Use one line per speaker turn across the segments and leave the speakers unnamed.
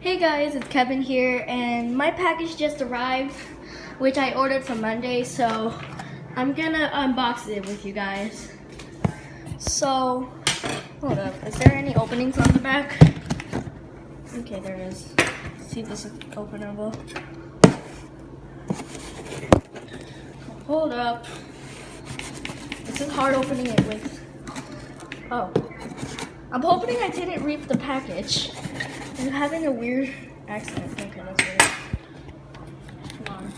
Hey guys, it's Kevin here, and my package just arrived, which I ordered from Monday, so I'm gonna unbox it with you guys. So, hold up, is there any openings on the back? Okay, there is. Let's see if this is openable. Hold up. This is hard opening it with. Oh. I'm hoping I didn't read the package. I'm having a weird accent. Okay, that's weird. Come on.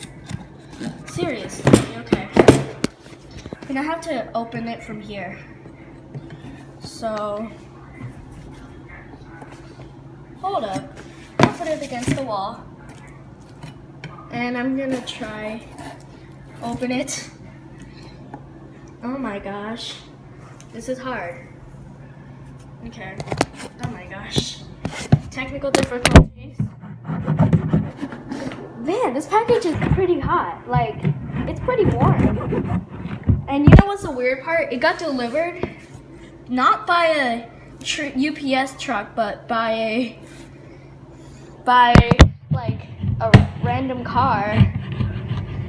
Seriously, okay. I'm gonna have to open it from here. So, hold up. I'll put it against the wall. And I'm gonna try open it. Oh my gosh. This is hard. Okay. Oh my gosh. Technical difficulties. Man, this package is pretty hot. Like, it's pretty warm. And you know what's the weird part? It got delivered not by a UPS truck, but by like a random car,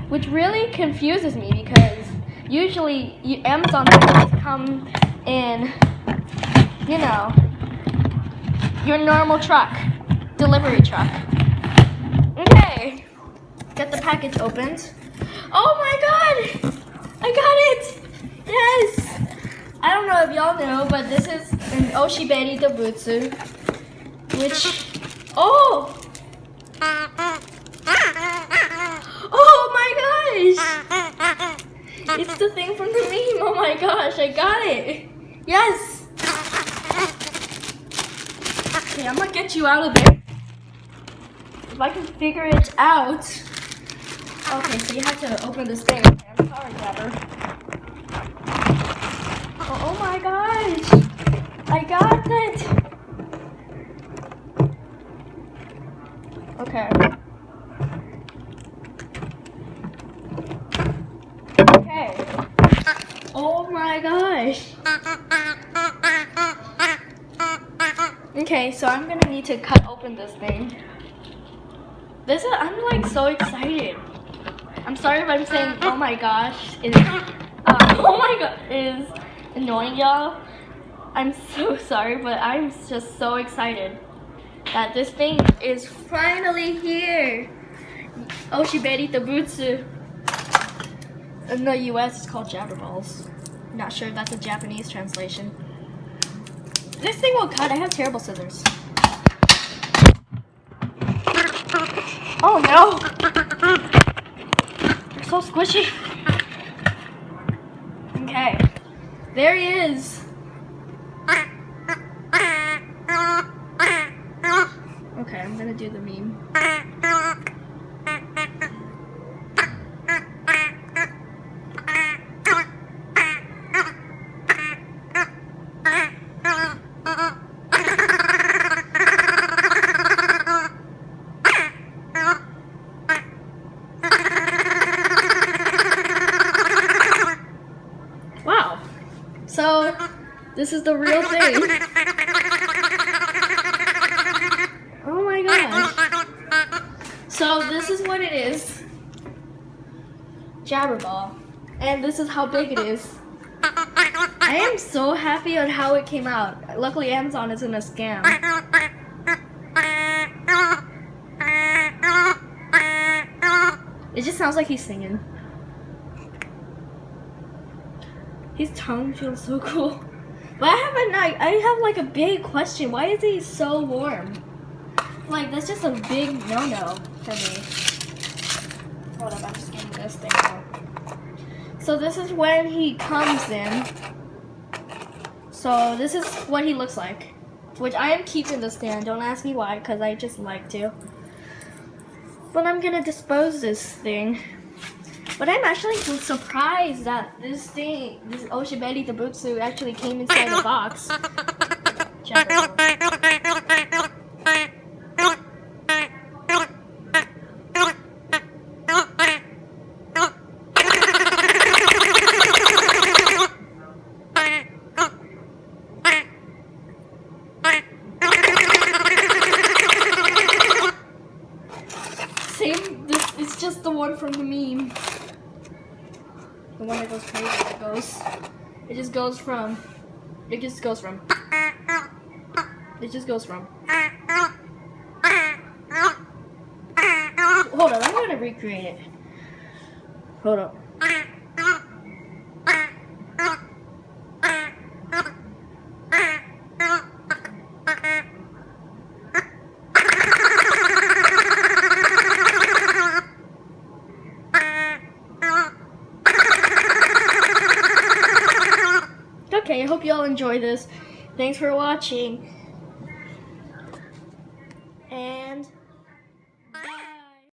which really confuses me because usually Amazon packages come in, you know, your normal truck, delivery truck. Okay, get the package opened. Oh my god, I got it! Yes! I don't know if y'all know, but this is an Oshaberi dobutsu, which, oh! Oh my gosh! It's the thing from the meme, oh my gosh, I got it! Yes! Okay, I'm gonna get you out of there. If I can figure it out. Okay, so you have to open this thing. Okay, I'm sorry, grabber. Oh my gosh! I got it! Okay. Okay. Oh my gosh! Okay, so I'm gonna need to cut open this thing. I'm like so excited. I'm sorry if I'm saying oh my gosh oh my god is annoying y'all. I'm so sorry, but I'm just so excited that this thing is finally here. Oshaberi dobutsu. In the US it's called jabberballs. Not sure if that's a Japanese translation. This thing will cut. I have terrible scissors. Oh no! They're so squishy. Okay. There he is. Okay, I'm gonna do the meme. So, this is the real thing. Oh my gosh. So, this is what it is. Jabberball. And this is how big it is. I am so happy on how it came out. Luckily, Amazon isn't a scam. It just sounds like he's singing. His tongue feels so cool. But I have like a big question. Why is he so warm? Like, that's just a big no-no for me. Hold up, I'm just getting this thing out. So this is when he comes in. So this is what he looks like. Which I am keeping the stand. Don't ask me why, because I just like to. But I'm gonna dispose this thing. But I'm actually surprised that this Oshaberi dobutsu actually came inside the box. from the meme. The one that goes crazy, it just goes from. Hold on, I'm gonna recreate it. Hold up. Okay, I hope you all enjoy this. Thanks for watching.